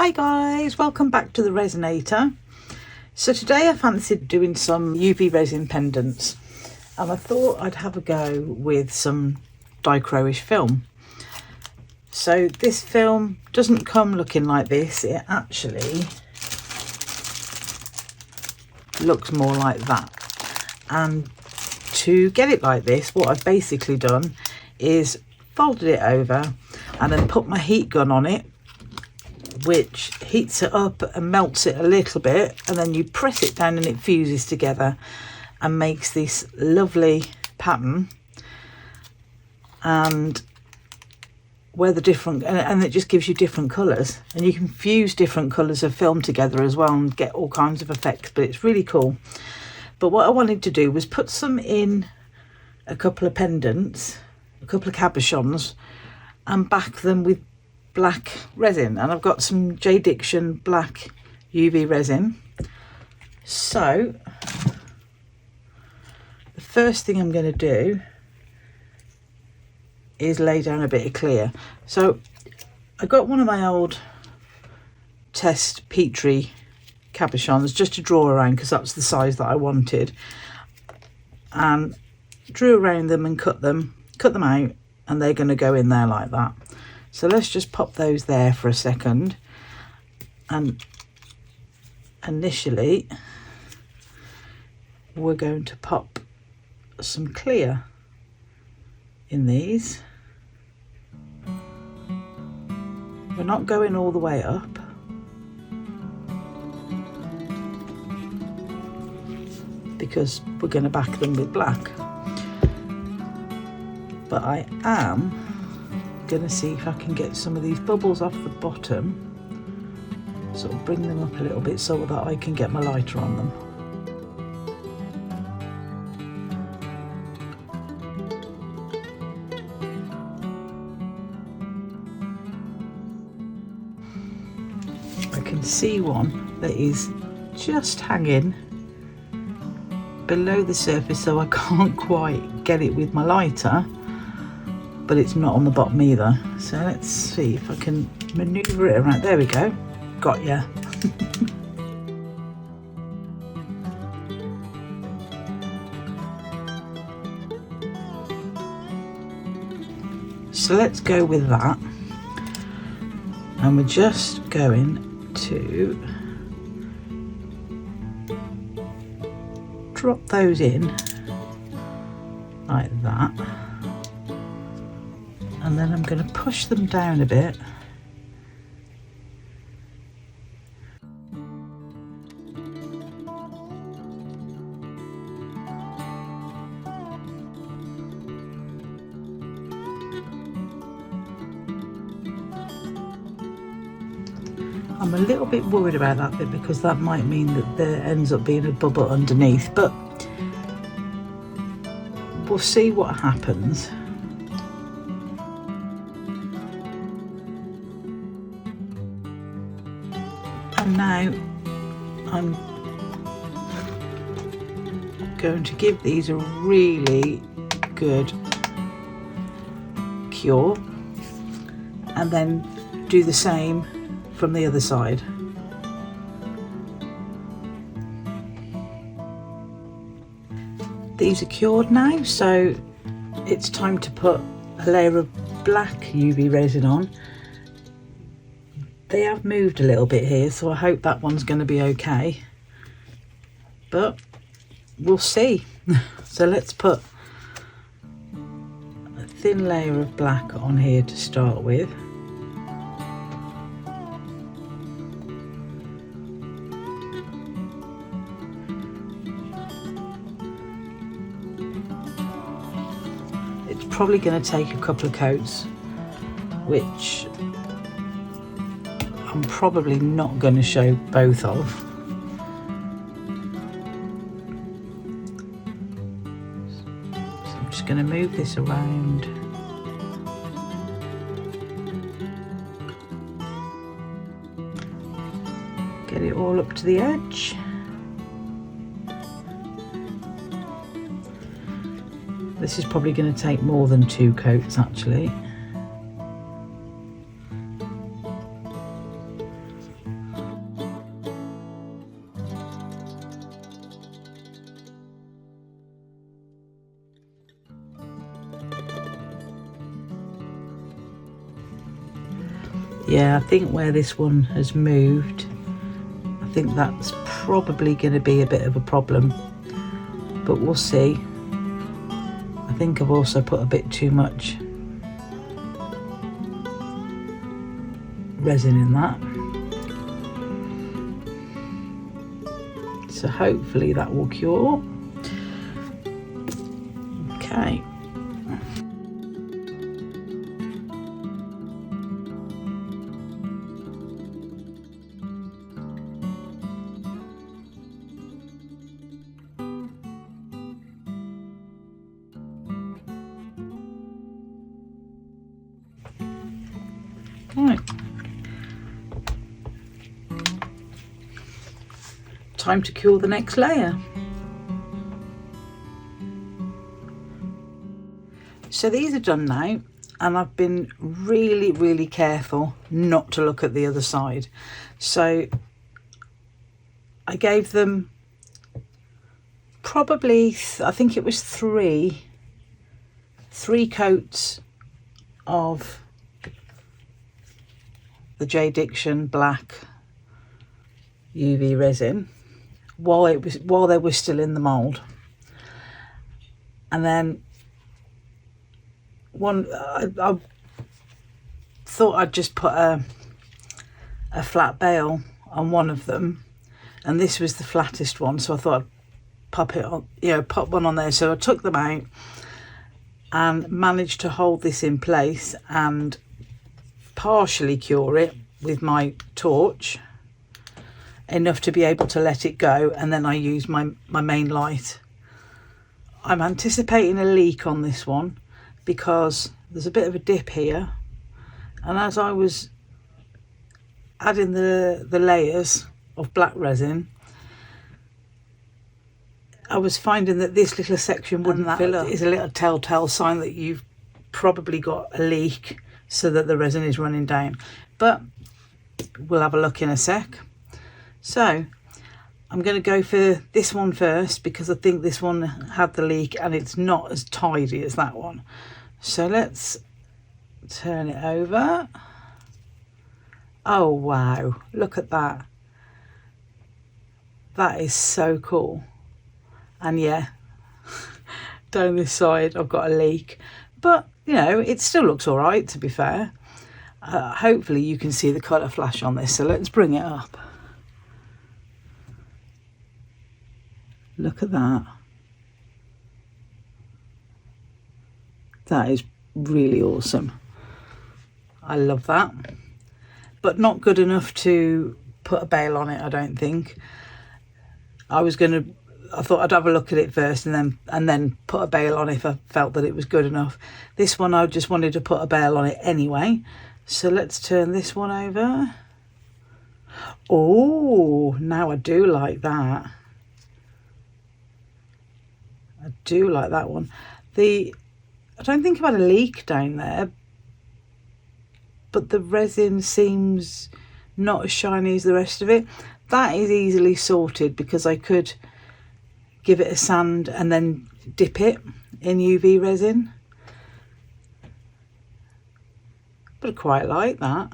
Hi guys, welcome back to the Resinator. So today I fancied doing some UV resin pendants and I thought I'd have a go with some Dichroish film. So this film doesn't come looking like this, it actually looks more like that. And to get it like this, what I've basically done is folded it over and then put my heat gun on it, which heats it up and melts it a little bit, and then you press it down and it fuses together and makes this lovely pattern. And where the different, and it just gives you different colours, and you can fuse different colours of film together as well and get all kinds of effects, but it's really cool. But what I wanted to do was put some in a couple of pendants, a couple of cabochons, and back them with black resin. And I've got some Dichroish black UV resin. So the first thing I'm going to do is lay down a bit of clear. So I got one of my old test Petrie cabochons just to draw around because that's the size that I wanted, and drew around them and cut them out, and they're going to go in there like that. So let's just pop those there for a second, and initially we're going to pop some clear in these. We're not going all the way up, because we're going to back them with black, but I am going to see if I can get some of these bubbles off the bottom, sort of bring them up a little bit so that I can get my lighter on them. I can see one that is just hanging below the surface, so I can't quite get it with my lighter, but it's not on the bottom either. So let's see if I can maneuver it around. There we go, got ya. So let's go with that, and we're just going to drop those in like that, and then I'm going to push them down a bit. I'm a little bit worried about that bit because that might mean that there ends up being a bubble underneath, but we'll see what happens. And now I'm going to give these a really good cure, and then do the same from the other side. These are cured now, so it's time to put a layer of black UV resin on. They have moved a little bit here, so I hope that one's going to be okay, but we'll see. So let's put a thin layer of black on here to start with. It's probably going to take a couple of coats, which I'm probably not going to show both of. So I'm just going to move this around. Get it all up to the edge. This is probably going to take more than 2 coats actually. Yeah, I think where this one has moved, I think that's probably going to be a bit of a problem, but we'll see. I think I've also put a bit too much resin in that. So hopefully that will cure. Okay. Right. Time to cure the next layer. So these are done now, and I've been really careful not to look at the other side. So I gave them probably, I think it was three coats of the Dichroish black UV resin while they were still in the mould, and then I thought I'd just put a flat bale on one of them, and this was the flattest one, so I thought I'd pop it on, pop one on there. So I took them out and managed to hold this in place and partially cure it with my torch, enough to be able to let it go, and then I use my main light. I'm anticipating a leak on this one because there's a bit of a dip here, and as I was adding the layers of black resin, I was finding that this little section wouldn't fill up. It's a little telltale sign that you've probably got a leak, so that the resin is running down, but we'll have a look in a sec. So I'm going to go for this one first because I think this one had the leak and it's not as tidy as that one. So let's turn it over. Oh wow, look at that. That is so cool. And yeah, down this side I've got a leak, but it still looks all right, to be fair. Hopefully you can see the colour flash on this, so let's bring it up. Look at that. That is really awesome. I love that, but not good enough to put a bale on it, I don't think. I thought I'd have a look at it first and then put a bale on if I felt that it was good enough. This one I just wanted to put a bale on it anyway. So let's turn this one over. Oh, now I do like that. I do like that one. I don't think I've had a leak down there, but the resin seems not as shiny as the rest of it. That is easily sorted because I could give it a sand and then dip it in UV resin. But I quite like that.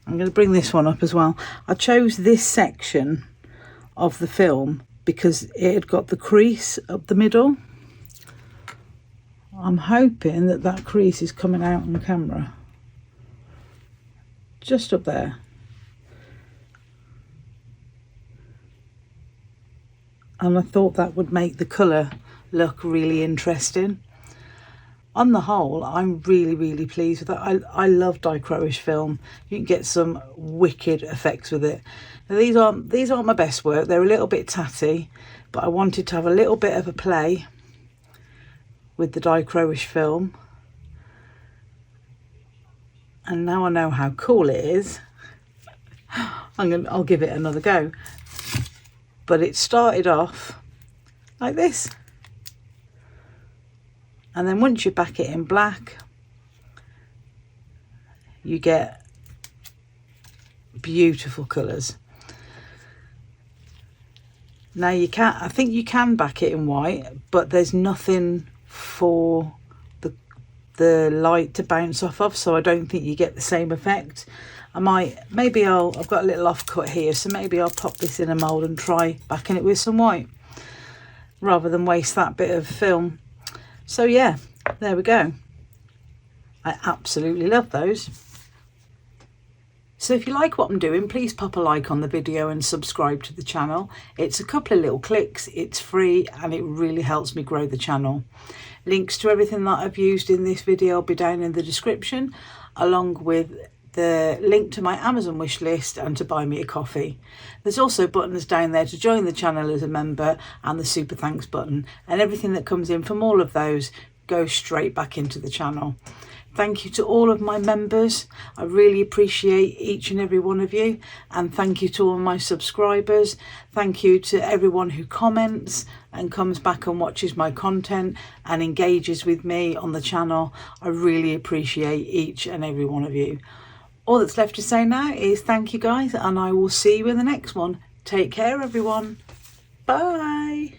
I'm going to bring this one up as well. I chose this section of the film because it had got the crease up the middle. I'm hoping that crease is coming out on camera. Just up there. And I thought that would make the colour look really interesting. On the whole, I'm really pleased with that. I love Dichroish film. You can get some wicked effects with it. Now, these aren't my best work. They're a little bit tatty, but I wanted to have a little bit of a play with the Dichroish film. And now I know how cool it is, I'll give it another go. But it started off like this, and then once you back it in black, you get beautiful colours. Now I think you can back it in white, but there's nothing for the light to bounce off of, so I don't think you get the same effect. Maybe I've got a little offcut here, so maybe I'll pop this in a mould and try backing it with some white rather than waste that bit of film. So yeah, there we go. I absolutely love those. So if you like what I'm doing, please pop a like on the video and subscribe to the channel. It's a couple of little clicks, it's free, and it really helps me grow the channel. Links to everything that I've used in this video will be down in the description, along with the link to my Amazon wish list and to buy me a coffee. There's also buttons down there to join the channel as a member and the super thanks button, and everything that comes in from all of those goes straight back into the channel. Thank you to all of my members. I really appreciate each and every one of you, and thank you to all my subscribers. Thank you to everyone who comments and comes back and watches my content and engages with me on the channel. I really appreciate each and every one of you. All that's left to say now is thank you guys, and I will see you in the next one. Take care everyone. Bye.